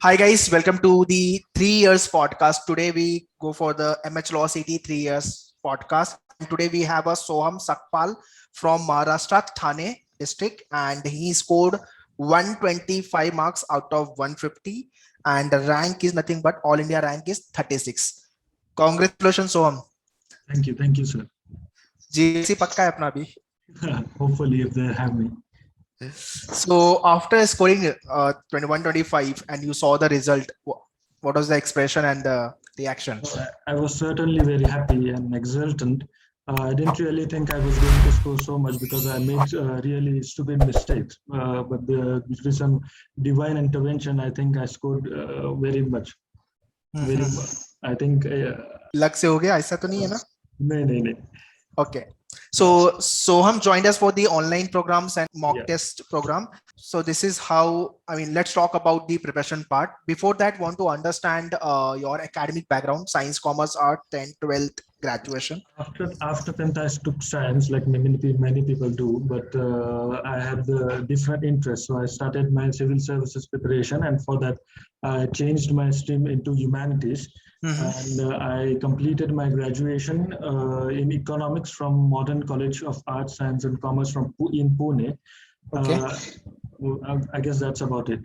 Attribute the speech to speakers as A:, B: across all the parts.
A: Hi guys, welcome to the 3 years podcast. Today we go for the LAWCET 3 years podcast, and today we have a Soham Sakpal from Maharashtra Thane district, and he scored 125 marks out of 150, and the rank is nothing but All India rank is 36. Congratulations, Soham.
B: Thank you, sir.
A: GLC पक्का है अपना भी.
B: Hopefully, if they have me.
A: So after scoring 21-25 and you saw the result, what was the expression and the reaction?
B: I was certainly very happy and exultant. I didn't really think I was going to score so much because I made really stupid mistakes. But with some divine intervention, I think I scored very much. Very much. I think.
A: Luck से हो गया ऐसा तो नहीं है ना?
B: नहीं.
A: Okay. So Soham joined us for the online programs and mock test program. So this is how, let's talk about the preparation part. Before that, want to understand your academic background, science, commerce, art, 10th, 12th, graduation.
B: After 10th, I took science like many people do, but I had the different interests. So I started my civil services preparation, and for that, I changed my stream into humanities. And I completed my graduation in economics from Modern College of Arts, Science and Commerce in Pune.
A: Okay.
B: I guess that's about it.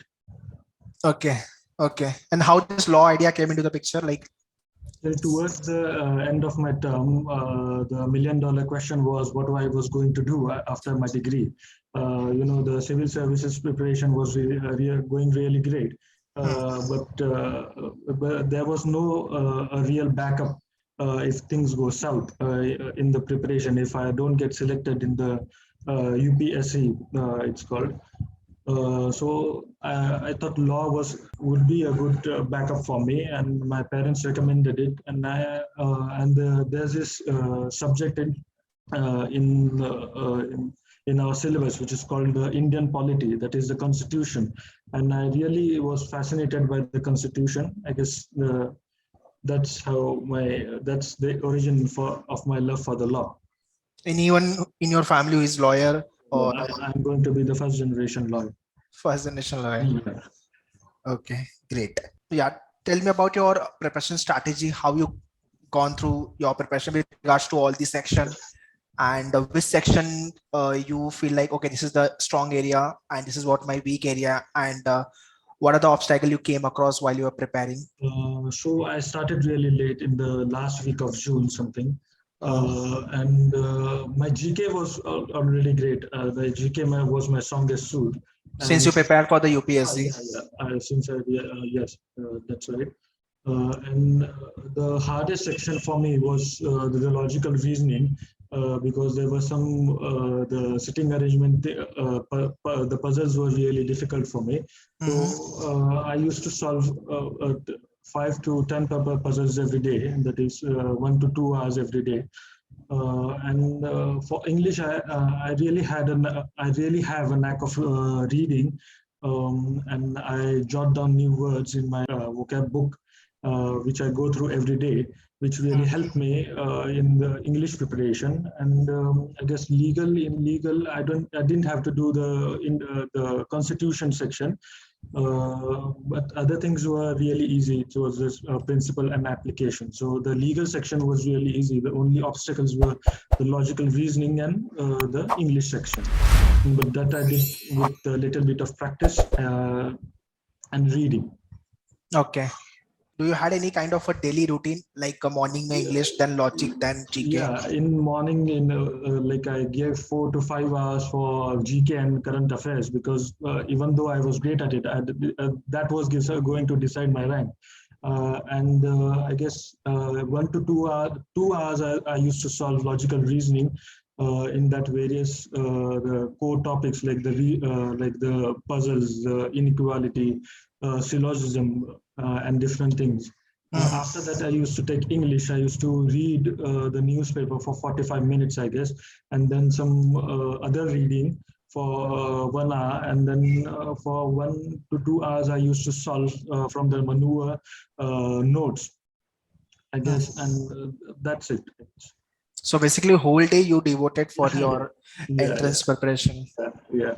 A: Okay. And how this law idea came into the picture? Like
B: towards the end of my term, the $1 million question was what I was going to do after my degree. The civil services preparation was going really great. But there was no a real backup if things go south in the preparation. If I don't get selected in the UPSC, it's called. So I thought law would be a good backup for me, and my parents recommended it. And there's this subject in our syllabus, which is called the Indian polity, that is the Constitution. And I really was fascinated by the Constitution. I guess that's the origin of my love for the law.
A: Anyone in your family who is lawyer? Or
B: I'm going to be the first generation lawyer.
A: First generation lawyer. Yeah. Okay, great. Yeah, tell me about your preparation strategy. How you gone through your preparation with regards to all the section, and which section you feel like, okay, this is the strong area and this is what my weak area, and what are the obstacles you came across while you were preparing?
B: So I started really late in the last week of June something. And my GK was already great. The GK was my strongest suit.
A: Since you prepared for the UPSC?
B: Yes, that's right. And the hardest section for me was the logical reasoning, because there was some the sitting arrangement, the puzzles were really difficult for me. So I used to solve 5 to 10 puzzles every day, and that is 1 to 2 hours every day. And for English, I really have a knack of reading, and I jot down new words in my vocab book, which I go through every day, which really helped me in the English preparation. And I guess legal, I didn't have to do the Constitution section. But other things were really easy. It was this principle and application. So the legal section was really easy. The only obstacles were the logical reasoning and the English section. But that I did with a little bit of practice and reading.
A: Okay. Do you had any kind of a daily routine, like a morning English, then logic, then GK?
B: Yeah, in morning, like I gave 4 to 5 hours for GK and current affairs, because even though I was great at it, that was going to decide my rank. And I guess 1 to 2 hours I used to solve logical reasoning in that various the core topics, like the puzzles, the inequality, syllogism, and different things. After that, I used to take English. I used to read the newspaper for 45 minutes, I guess, and then some other reading for 1 hour. And then for 1 to 2 hours, I used to solve from the Manoeuvre notes, I guess, and that's it.
A: So basically, whole day you devoted for your entrance preparation.
B: Yeah.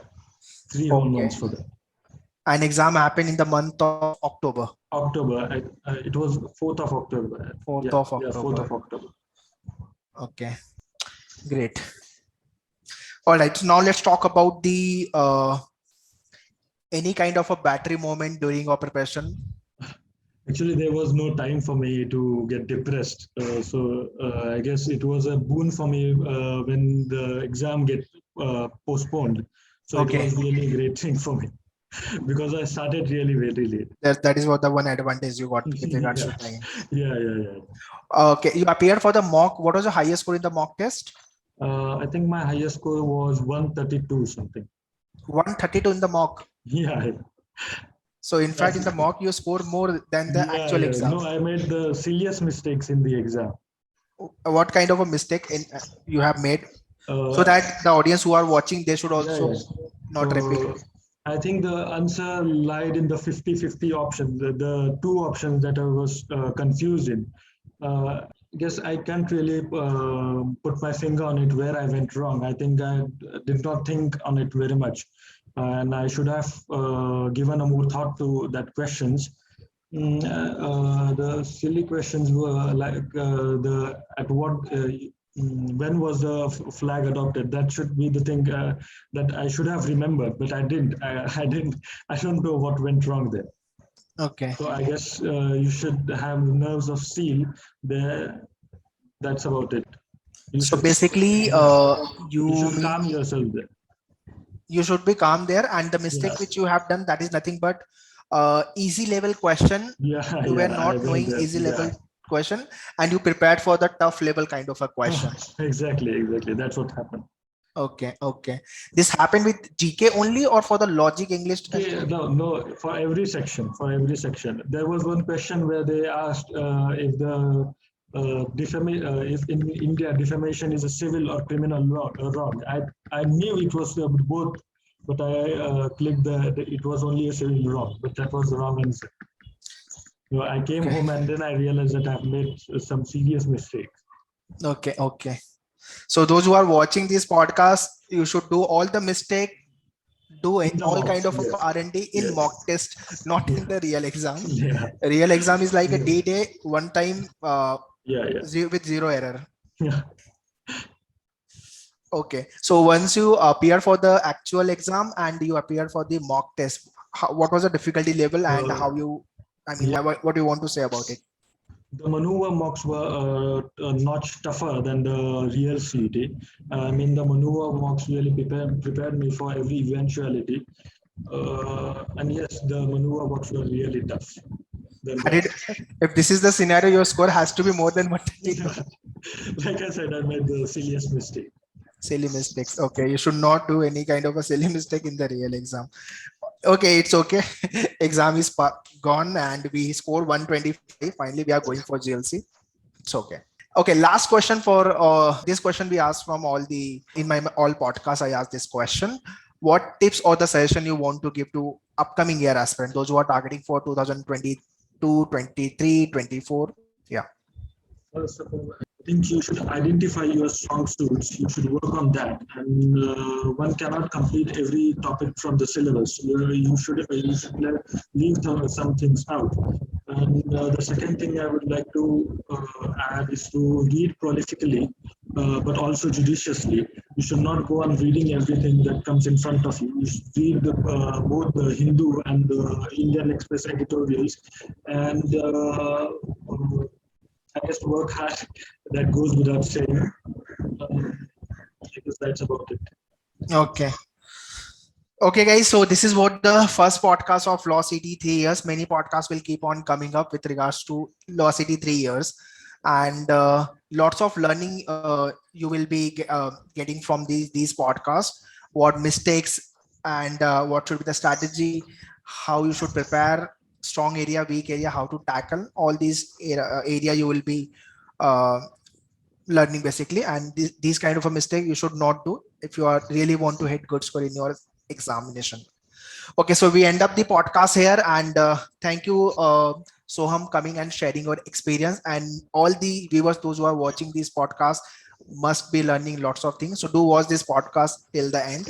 B: 3 whole months for that.
A: And exam happened in the month of October.
B: October. It was 4th of October.
A: 4th
B: Yeah,
A: of
B: yeah, 4th
A: October.
B: of October.
A: Okay, great. All right, so now let's talk about the any kind of a battery moment during our preparation.
B: Actually, there was no time for me to get depressed. I guess it was a boon for me when the exam get postponed. So it
A: Okay,
B: was really a great thing for me because I started really very late.
A: that is what the one advantage you got with regards
B: Yeah,
A: to time.
B: yeah.
A: Okay, you appeared for the mock. What was the highest score in the mock test?
B: I think my highest score was 132 something.
A: 132 in the mock.
B: Yeah,
A: So in fact, in
B: that's
A: the mock, you scored more than the
B: yeah,
A: actual
B: yeah.
A: exam.
B: No, I made the silliest mistakes in the exam.
A: What kind of a mistake in you have made, so
B: Uh,
A: that the audience who are watching, they should
B: yeah,
A: also
B: yeah.
A: not repeat.
B: I think the answer lied in the 50-50 option, the two options that I was confused in. I guess I can't really put my finger on it where I went wrong. I think I did not think on it very much. And I should have given a more thought to that questions. The silly questions were like the at what when was the flag adopted? That should be the thing that I should have remembered, but I didn't. I didn't. I don't know what went wrong there.
A: Okay,
B: So I guess you should have nerves of steel. There, that's about it. You
A: so
B: should,
A: basically
B: yeah, you
A: you
B: should
A: mean
B: calm yourself there.
A: you should be calm there, and the mistake
B: Yeah,
A: which you have done, that is nothing but easy level question.
B: yeah,
A: You were
B: yeah. I
A: not
B: went
A: knowing
B: there.
A: easy
B: Yeah,
A: level question, and you prepared for the tough level kind of a question.
B: exactly. That's what happened.
A: Okay, okay. This happened with GK only, or for the logic English test?
B: Okay, no. For every section, there was one question where they asked if the if in India defamation is a civil or criminal wrong. I knew it was both, but I clicked it was only a civil wrong, but that was the wrong answer. So I came
A: Okay,
B: home and then I realized that I've made some serious mistakes.
A: okay, okay. So those who are watching this podcast, you should do all the mistake, do
B: In the
A: all kind
B: mocks,
A: of
B: yes,
A: R&D in
B: yes,
A: mock test, not in
B: yeah,
A: the real exam.
B: yeah,
A: Real exam is like a
B: yeah,
A: D-Day, one time
B: yeah.
A: with zero error.
B: Yeah.
A: Okay. So once you appear for the actual exam and you appear for the mock test, what was the difficulty level and
B: Uh,
A: how you, I mean,
B: yeah.
A: what do you want to say about it?
B: The maneuver mocks were a notch tougher than the real CET. I mean, the maneuver mocks really prepared me for every eventuality. And yes, the maneuver mocks were really tough than
A: Had it,
B: the.
A: if this is the scenario, your score has to be more than 132.
B: Like I said, I made the silliest mistake.
A: Silly mistakes. Okay. You should not do any kind of a silly mistake in the real exam. Okay, it's okay. Exam is gone and we scored 125. Finally, we are going for GLC. It's okay. Okay, last question for this question we asked from all the in my all podcasts. I asked this question: what tips or the suggestion you want to give to upcoming year aspirant, those who are targeting for 2022, 23, 24? Yeah.
B: First of all, I think you should identify your strong suits. You should work on that, and one cannot complete every topic from the syllabus. You should leave some things out. And the second thing I would like to add is to read prolifically, but also judiciously. You should not go on reading everything that comes in front of you. You should read both the Hindu and the Indian Express editorials, and I guess work hard. That goes without saying. I guess that's about it.
A: Okay. Okay, guys. So this is what the first podcast of Law City 3 years. Many podcasts will keep on coming up with regards to Law City 3 years, and lots of learning you will be getting from these podcasts. What mistakes and what should be the strategy, how you should prepare, strong area, weak area, how to tackle all these area you will be uh, learning basically. And these kind of a mistake you should not do if you are really want to hit good score in your examination. Okay, so we end up the podcast here, and thank you, Soham, coming and sharing your experience. And all the viewers, those who are watching this podcast, must be learning lots of things. So do watch this podcast till the end,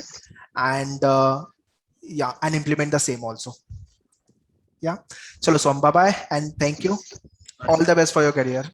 A: and Yeah, and implement the same also. Yeah. Chalo, so bye bye and thank you. All the best for your career.